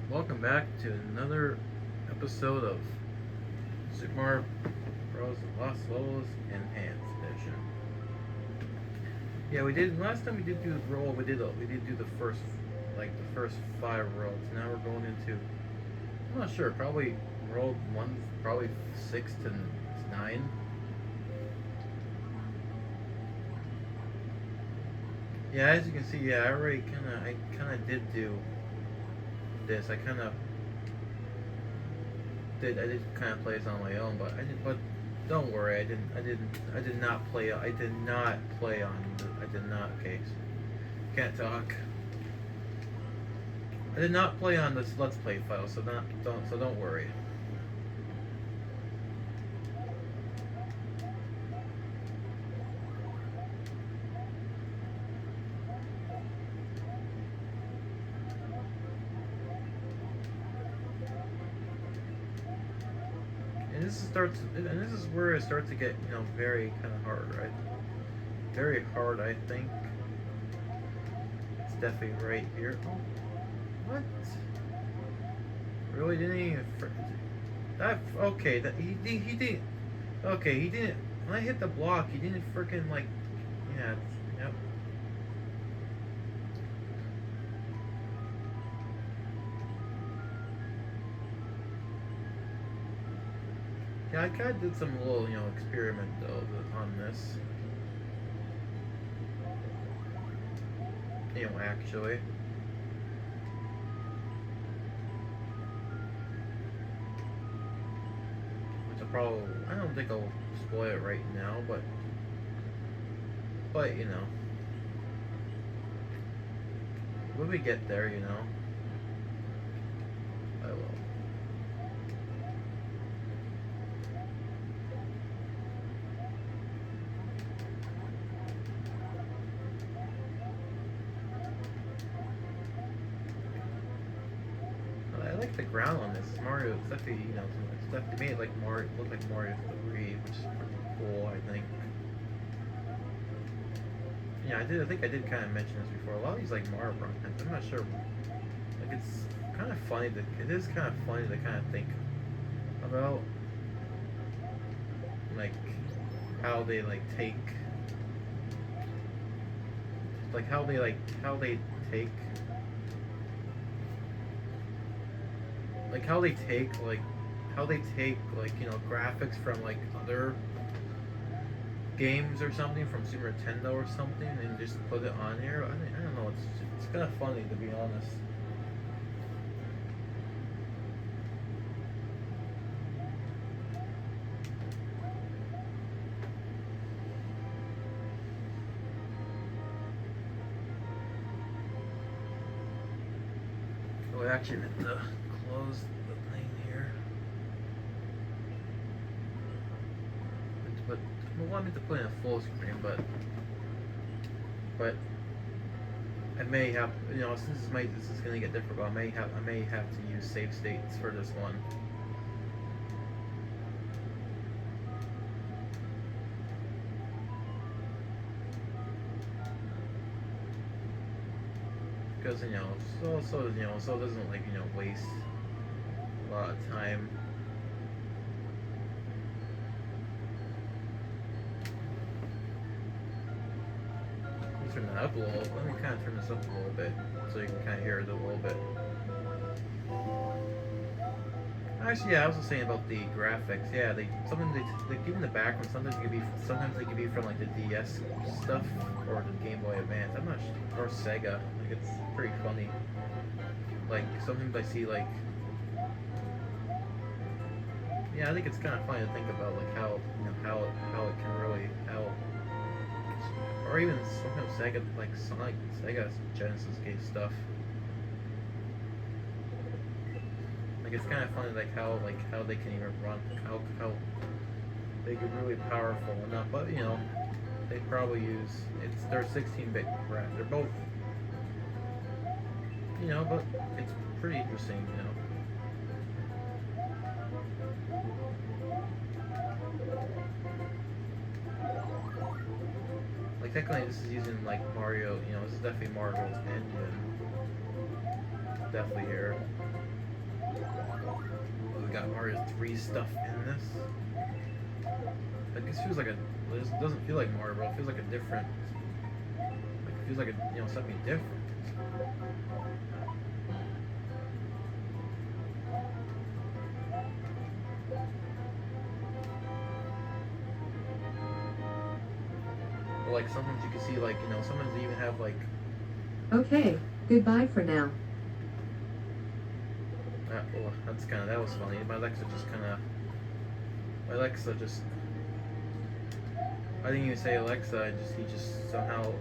Welcome back to another episode of Super Mario Bros. Lost Levels Enhanced Edition. Yeah, we did last time. We did do the roll. We did do the first five rolls. Now we're going into. I'm not sure. Probably roll one. Probably 6 to 9. Yeah, as you can see, yeah, I kind of did do this. I did kind of play this on my own, but don't worry, I did not play. I did not play on. I did not. Okay, can't talk. I did not play on this Let's Play file, so don't worry. And this is where it starts to get very kind of hard, right? Very hard, I think. It's definitely right here. Oh, what? Really didn't even. That okay? That he did. Okay, he didn't. When I hit the block, he didn't freaking like. Yeah. Yep. Yeah, I kind of did some little experiment though on this. Actually. Which I don't think I'll spoil it right now, but when we get there, I will. I like the ground on this Mario. It's definitely, it's definitely made like Mario, look like Mario 3, which is pretty cool. I think. Yeah, I think I did kind of mention this before. A lot of these like Mario Bros. I'm not sure. Like it's kind of funny. It is kind of funny to kind of think about like how they how they take like how they take like graphics from like other games or something from Super Nintendo or something and just put it on here. I don't know. It's kind of funny to be honest. Oh, I actually meant to close the thing here. But I wanted to put in a full screen, but I may have since this is gonna get difficult. I may have to use save states for this one. Because so it doesn't waste a lot of time. Let me turn that up a little. Let me kind of turn this up a little bit so you can kind of hear it a little bit. Actually, yeah, I was just saying about the graphics. Yeah, they give in the background. Sometimes they could be from like the DS stuff or the Game Boy Advance. I'm not sure, or Sega. Like it's pretty funny. Like sometimes I see like, yeah, I think it's kind of funny to think about like how it can really or even sometimes Sega like Sonic Sega Genesis gave stuff. Like it's kind of funny like how they can even run how they get really powerful enough, but they probably use they're 16-bit RAM. They're both but it's pretty interesting. Like technically this is using like Mario, this is definitely Mario's engine. Definitely here. We got Mario 3 stuff in this. Like this feels like a. This doesn't feel like Mario World. It feels like a different. Like it feels like a something different. Or like sometimes you can see like sometimes they even have like. Okay, goodbye for now. That was funny. My Alexa just. I didn't even say Alexa. He just somehow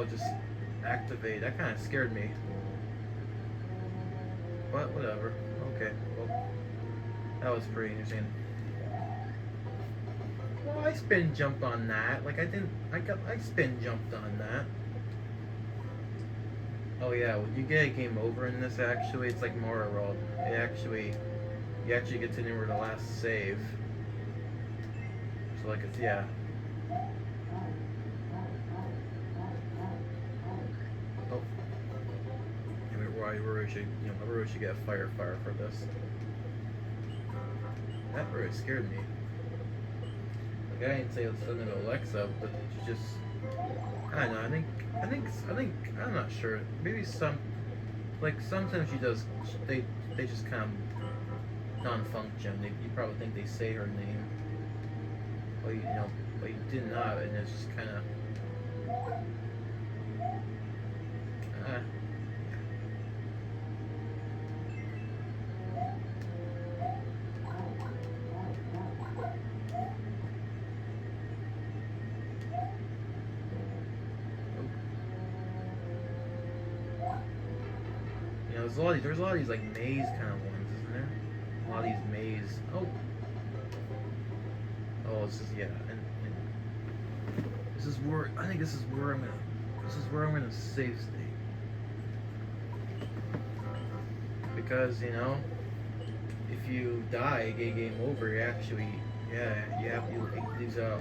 just activated. That kind of scared me. But whatever. Okay. Well, that was pretty interesting. Well, I spin jumped on that. Like I spin jumped on that. Oh yeah, when you get a game over in this, actually, it's like Mario World. You actually get to near the last save. So like it's yeah. Oh, we should get a fire for this. That really scared me. Like I didn't say it's something to Alexa, but it's just. I don't know. I think. I'm not sure. Maybe sometimes she does. They just kind of non-function. You probably think they say her name, but but you did not, and it's just kind of. There's a lot of these like maze kind of ones, isn't there? A lot of these maze. Oh, it's just yeah. And this is where I think this is where I'm gonna save state, because if you die, game over. You actually you have these it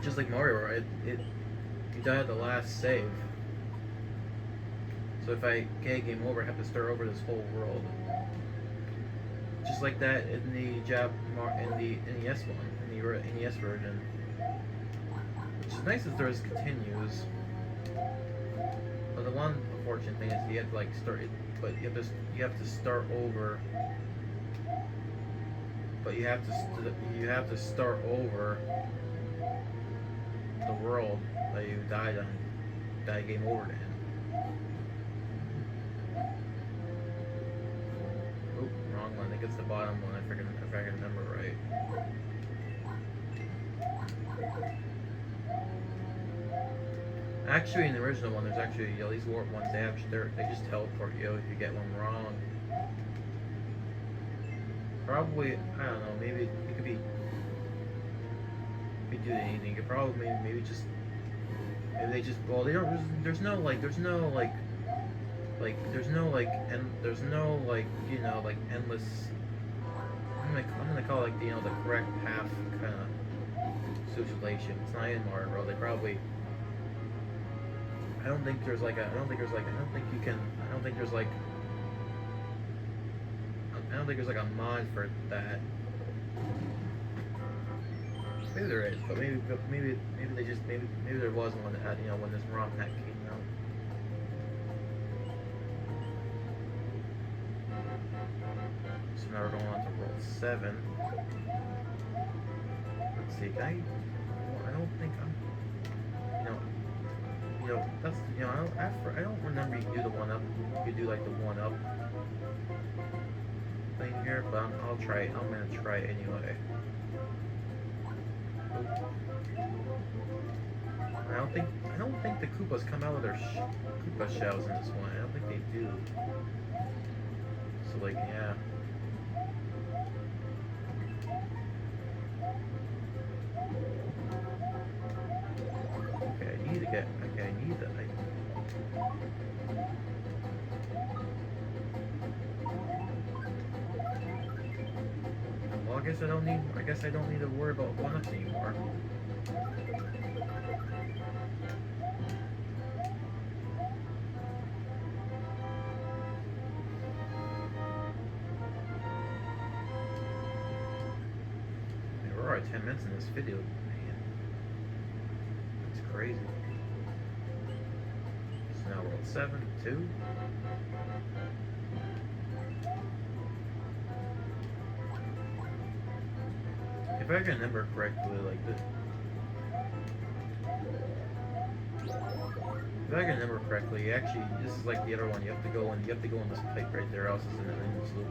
just like Mario, right? You die at the last save. So if I get game over, I have to start over this whole world. Just like that in the NES one, in the NES version. Which is nice that there's continues. But the one unfortunate thing is you have to like start it, but you have to start over. But you have to start over the world that you died game over in. I think it's the bottom one, if I can remember right. Actually, in the original one, there's actually these warp ones. They just teleport you if you get one wrong. Probably, I don't know. Maybe it could be. You could do anything. You could probably maybe just. Maybe they just. Well, they don't. There's no like endless. I'm gonna call it like the correct path kind of situation. It's not in Mario World. They probably. I don't think there's like a. I don't think there's like a mod for that. Maybe there is, but maybe there was one that when this ROM hack came out. So now we're going on to World 7. Let's see, I don't think I'm, that's, I don't remember you do the one up, you do like the one up thing here, but I'm gonna try it anyway. I don't think the Koopas come out of their Koopa shells in this one. I don't think they do. So like, yeah. Okay, I need to get. Okay, I need that. Well, I guess I don't need to worry about one-ups anymore. hour and 10 minutes in this video. Man, it's crazy. So now we're at 7-2. If I can remember correctly, like this. If I can remember correctly, actually, this is like the other one. You have to go in this pipe right there, else it's in the endless loop.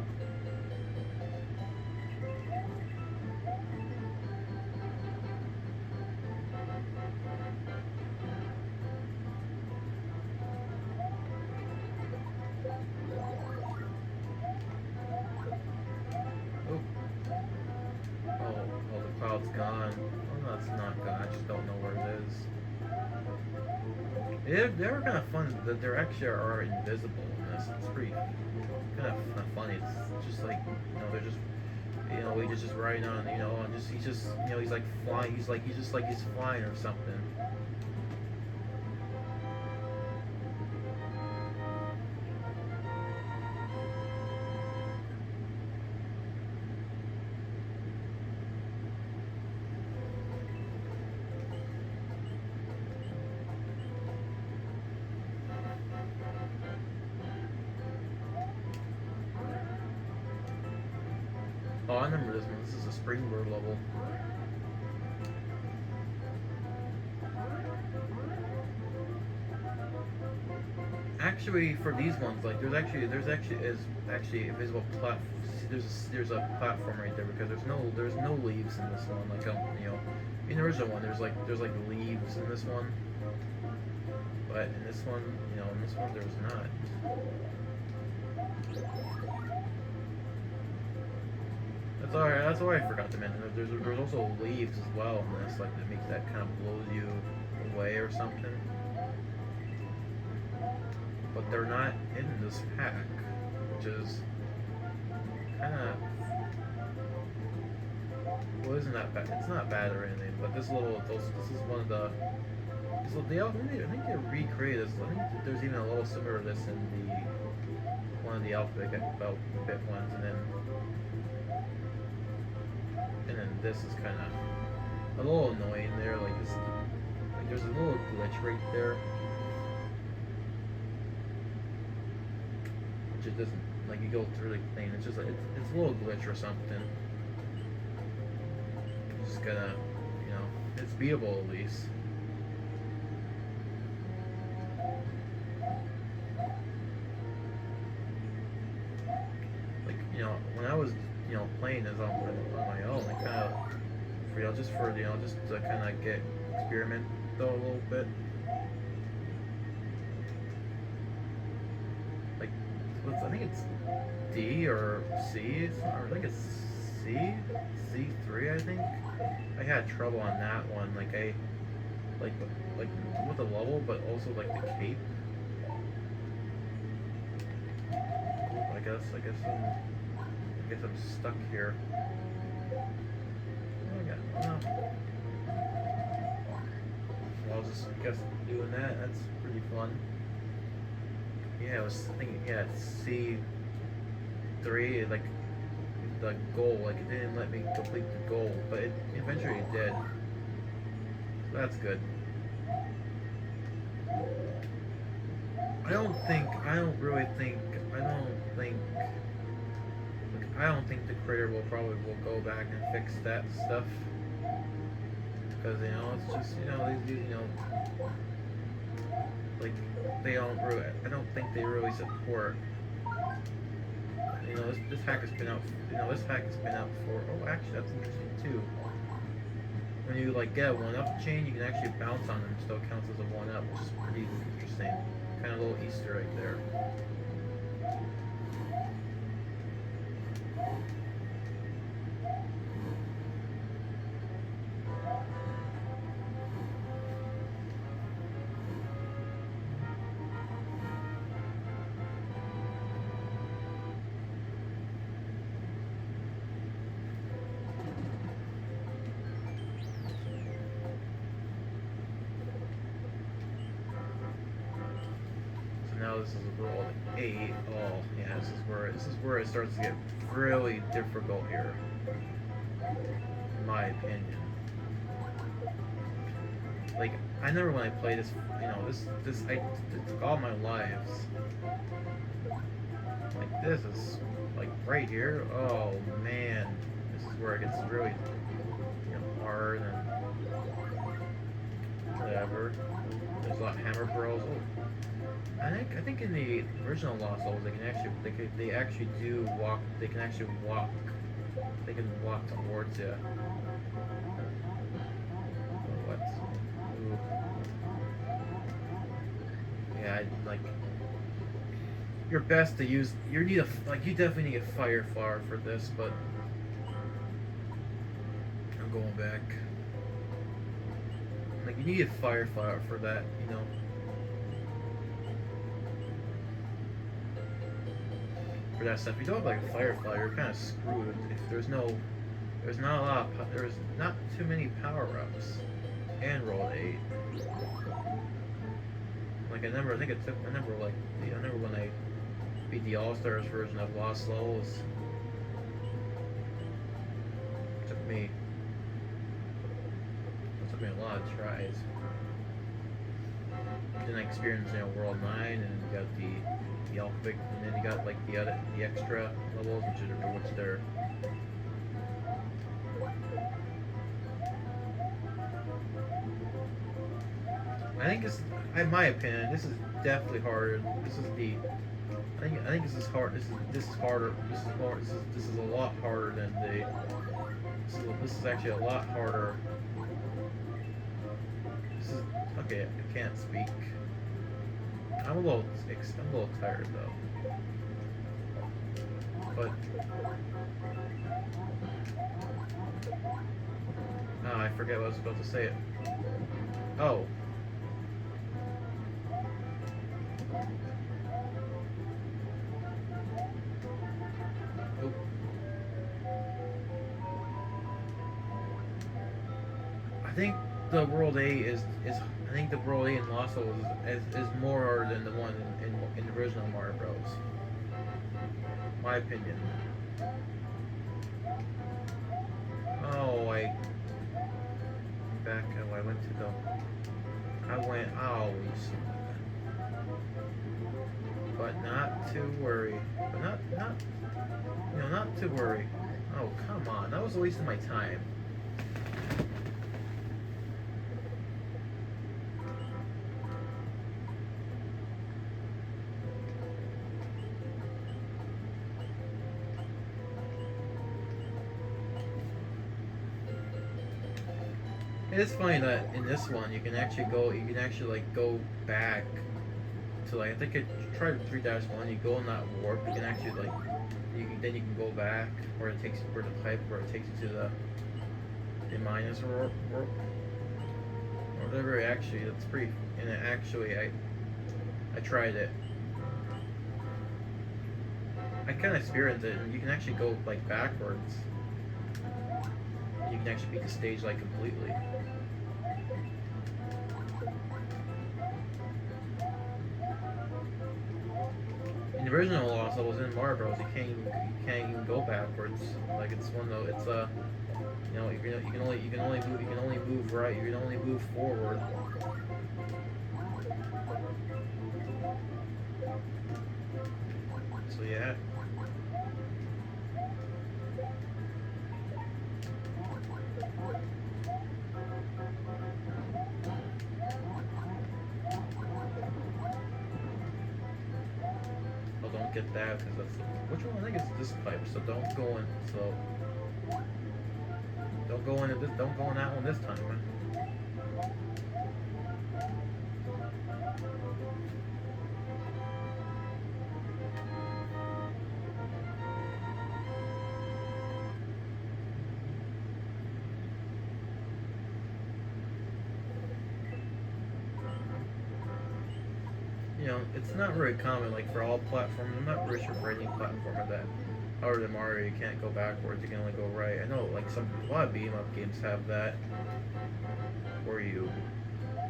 Oh, the cloud's gone. Oh, no, it's not gone. I just don't know where it is. They were kind of fun that they actually are invisible in this. It's pretty kind of funny. It's just like, they're just, he's just riding on, and he's just, he's like flying. He's flying or something. Oh, I remember this one. This is a Springbird level. Actually, for these ones, like there's actually a visible there's a platform right there because there's no leaves in this one. Like in the original one, there's like leaves in this one, but in this one, there's not. That's all I forgot to mention. There's also leaves as well in this, like that kind of blows you away or something. But they're not in this pack, which is kind of, well, isn't that bad? It's not bad or anything. But this is one of the. So I think they recreated this. I think there's even a little similar to this in one of the alphabet ones, and then this is kind of a little annoying there. Like there's a little glitch right there, which it doesn't, like, you go through the thing. It's just like it's a little glitch or something. You just gotta, it's beatable at least. Like, when I was playing this on my own, I kind of, just to kind of experiment though a little bit. Like, I think it's D or C, or I think it's C3. I think I had trouble on that one. Like like with the level, but also like the cape. I guess I'm stuck here. Well, I was just doing that. That's pretty fun. Yeah, I was thinking. Yeah, C3, like the goal. Like it didn't let me complete the goal, but it eventually did. So that's good. I don't think the creator will go back and fix that stuff, because it's just these like they don't really. I don't think they really support. This hack has been out. This hack has been out for. Oh, actually, that's interesting too. When you get a 1-up chain, you can actually bounce on them. It still counts as a 1-up, which is pretty interesting. Kind of a little Easter egg there. Now this is world 8. Oh yeah, this is where it starts to get really difficult here, in my opinion. Like, I remember when I played this, you know, it took all my lives. Like, this is, like, right here, oh man, this is where it gets really, you know, hard and whatever. There's a lot of hammer bros. Oh. I think in the original Lost Souls they actually do walk. They can actually walk. They can walk towards you. What? Ooh. Yeah, like your best to use. You need you definitely need a fire flower for this, but I'm going back. Like you need a fire flower for that, you know. For that stuff, if you don't have like a fire flower, you're kind of screwed. If there's not too many power ups, and roll 8. Like I remember when I beat the All Stars version of Lost Souls. It took me a lot of tries. Then I experienced, you know, World 9, and you got the alphabet, and then you got like the extra levels, which they're I think it's, in my opinion, this is definitely harder. I think this is hard. This is harder. This is a lot harder than this is actually a lot harder. This is okay. I can't speak. I'm a little tired though. But I forget what I was about to say. Oh. I think the World A is I think the World A in Lost Souls is more harder than the one in the original Mario Bros. My opinion. Oh, I went out. But not to worry. Not to worry. Oh, come on. That was a waste of my time. It's funny that in this one you can actually go back to like I think I tried 3-1. You go in that warp, you can actually like you can go back where it takes where it takes you to the minus warp or whatever. Actually, that's pretty. And I tried it. I kind of experienced it, and you can actually go like backwards. You can actually beat the stage like completely. In the original Lost Levels in Mario Bros, you can't even go backwards. Like it's one though. It's you know, you can only move right. You can only move forward. So yeah. Get that because that's which one I think is this pipe. So don't go in. So don't go into this. Don't go in that one this time. You know, it's not very common, like for all platforms. I'm not really sure for any platform that, other than Mario, you can't go backwards. You can only go right. I know, like a lot of beat 'em up games have that, where you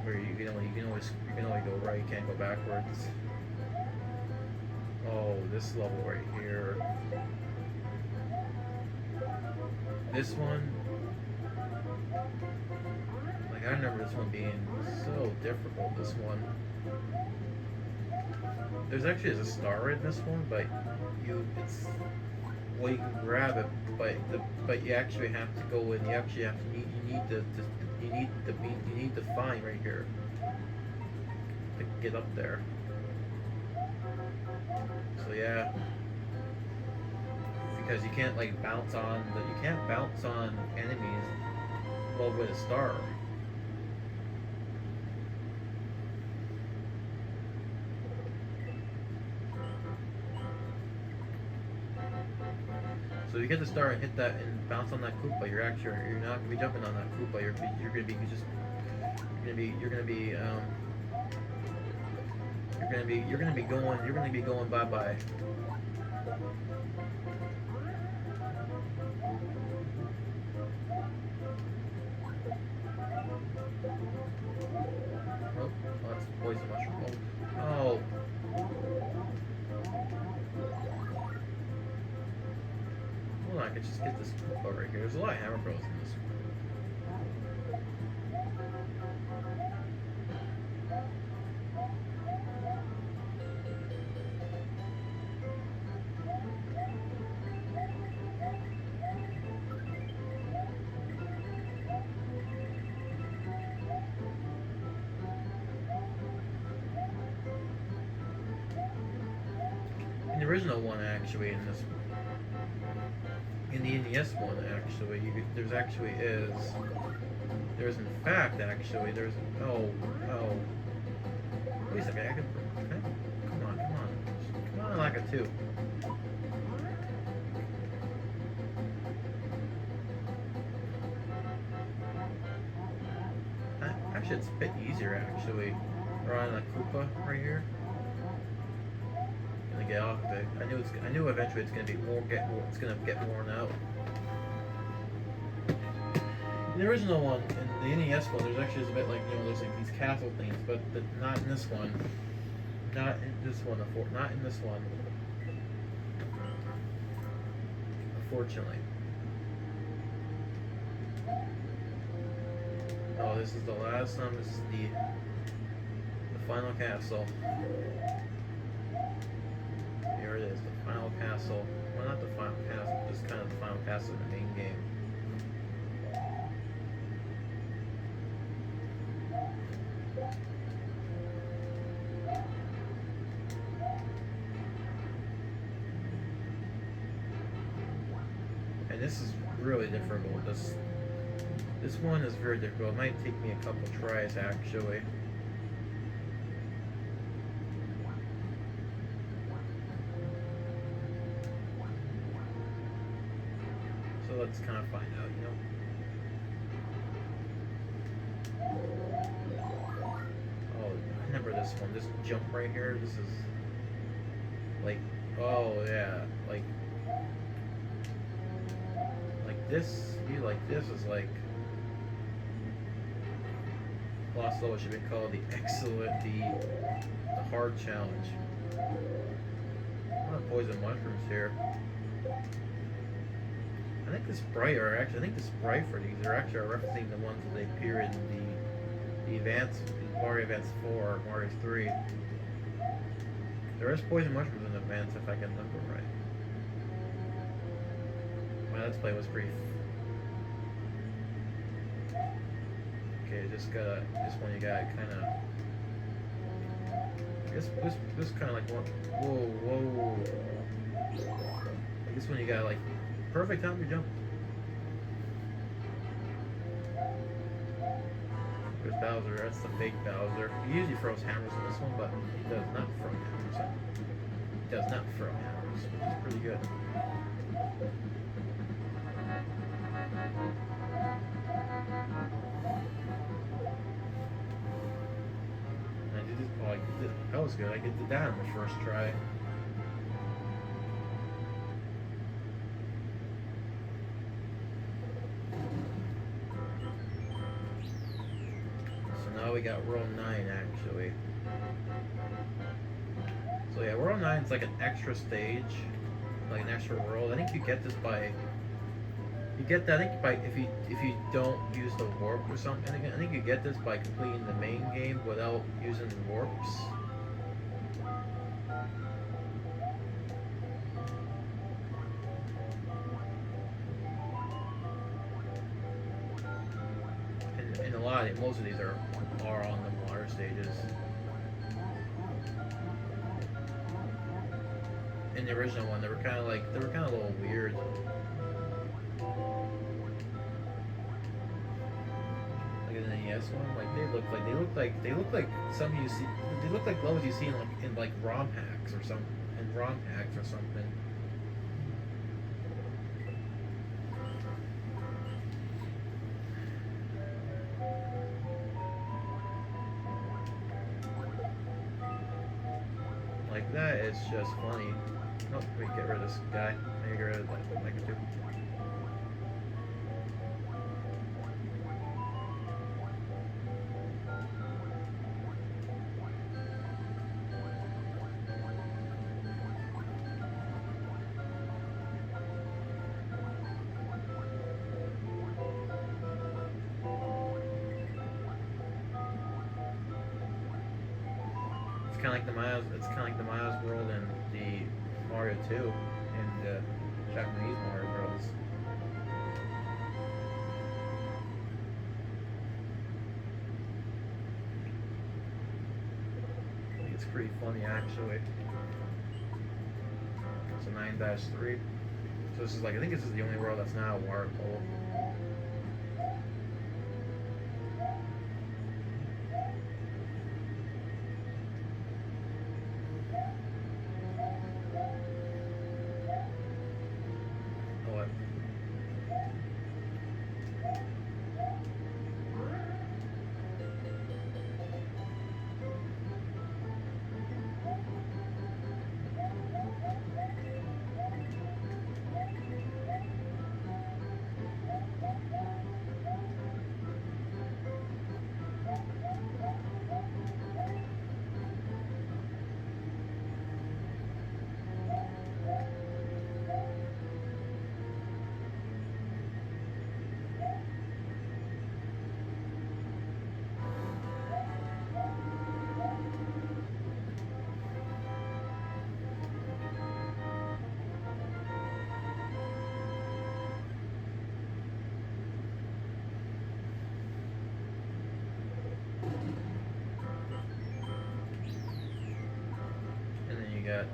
can only go right. You can't go backwards. Oh, this level right here. This one. Like, I remember this one being so difficult, this one. There's actually a star in this one, but it's, well, you can grab it, but you actually have to go in, you actually have to, you need the find right here to get up there. So yeah. Because you can't like bounce on enemies well with a star. So you get the star and hit that and bounce on that Koopa, you're not gonna be jumping on that Koopa. You're gonna be going bye bye. Oh, that's poison mushroom. Oh. Hold on, I could just get this Koopa right here. There's a lot of Hammer Bros in this. In the original one, actually, in the NES one, actually, there's in fact, actually, oh, wait a second, come on, like a 2. Actually, it's a bit easier, actually, around the Koopa right here. Gonna get off of it. I knew eventually it's gonna get worn out. In the original one, in the NES one, there's actually a bit like, there's like these castle things, but not in this one. Not in this one. Unfortunately. Oh, this is the last time. This is the final castle. Here it is, the final castle. Well, not the final castle, just kind of the final castle in the main game. And this is really difficult. This one is very difficult. It might take me a couple tries, actually. So let's kind of find out, Oh, I remember this one. This jump right here. This is like, oh yeah, like this. This is like Lost Level should be called the hard challenge. A lot of poison mushrooms here. I think the sprite for these are actually referencing the ones that they appear in the Mario Advance 4 or Mario 3. There is poison mushrooms in Advance if I can remember right. My Let's Play was brief. Okay, this one you gotta kinda this kinda like one whoa. Like this one you gotta like perfect time to jump. There's Bowser, that's the fake Bowser. He usually throws hammers in this one, but he does not throw hammers. He does not throw hammers, which is pretty good. That was good. I did that on the first try. So now we got World 9 actually. So yeah, World 9 is like an extra stage, like an extra world. I think you get this by You get that, I think, by if you don't use the warp or something. I think you get this by completing the main game without using the warps. And a lot, most of these are on the water stages. In the original one, they were kind of a little weird. Like in the NES one, like they look like some you see. They look like levels you see in like ROM hacks or something. In ROM hacks or something. Like that, it's just funny. Oh, let me get rid of this guy. Let me get rid of that like two. It's kind of like the Miles world in the Mario 2 and the Japanese Mario Bros. I think it's pretty funny actually. It's a 9-3. So this is like, I think this is the only world that's not a water polo. Got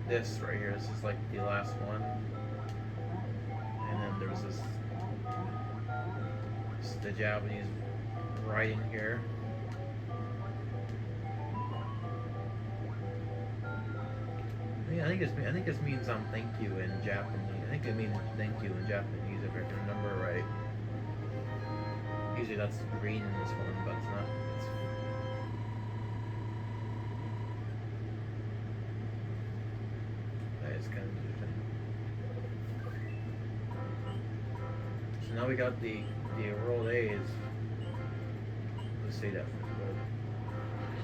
this right here. This is like the last one, and then there's this the Japanese writing here. Yeah, I think this means thank you in Japanese. I think it means thank you in Japanese if I can remember right. Usually that's green in this one, but it's not. So now we got the World A's. Let's say that.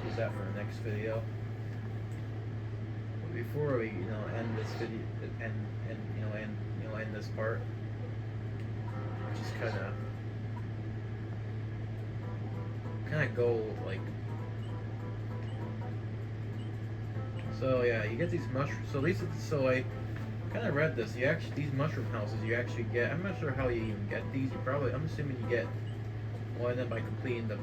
Use that for the next video. But before we end this video end this part, just kind of go like. So yeah, you get these mushrooms. So at least I kind of read this. These mushroom houses you actually get. I'm not sure how you even get these. I'm assuming you get one of them by completing the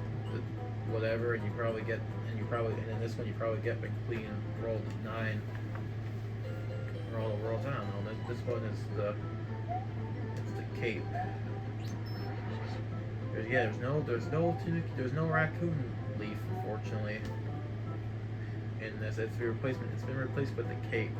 whatever, and in this one you probably get by completing World 9 or all the worlds. I don't know. This one is the Cape. There's no raccoon leaf, unfortunately. In this, it's been replaced with the Cape.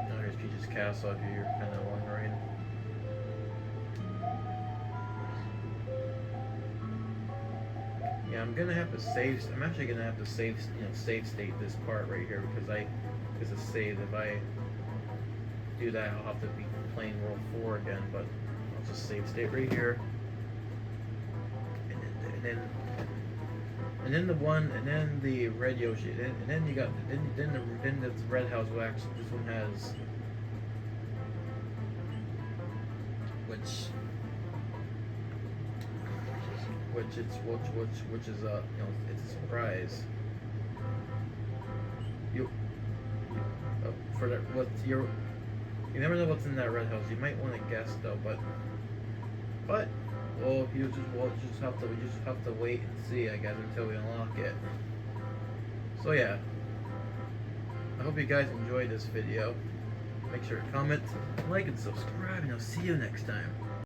Now here's Peach's Castle, if you're kind of wondering. Yeah, I'm gonna have to save. I'm actually gonna have to save state this part right here because it's saved. do that, I'll have to be playing World 4 again. But I'll just save state right here, and then the one, and then the red Yoshi, and then you got, then the red house will actually, this one has, which is it's a surprise. For that, you never know what's in that red house. You might want to guess though, but well, we just have to wait and see, I guess, until we unlock it. So yeah, I hope you guys enjoyed this video. Make sure to comment, like, and subscribe, and I'll see you next time.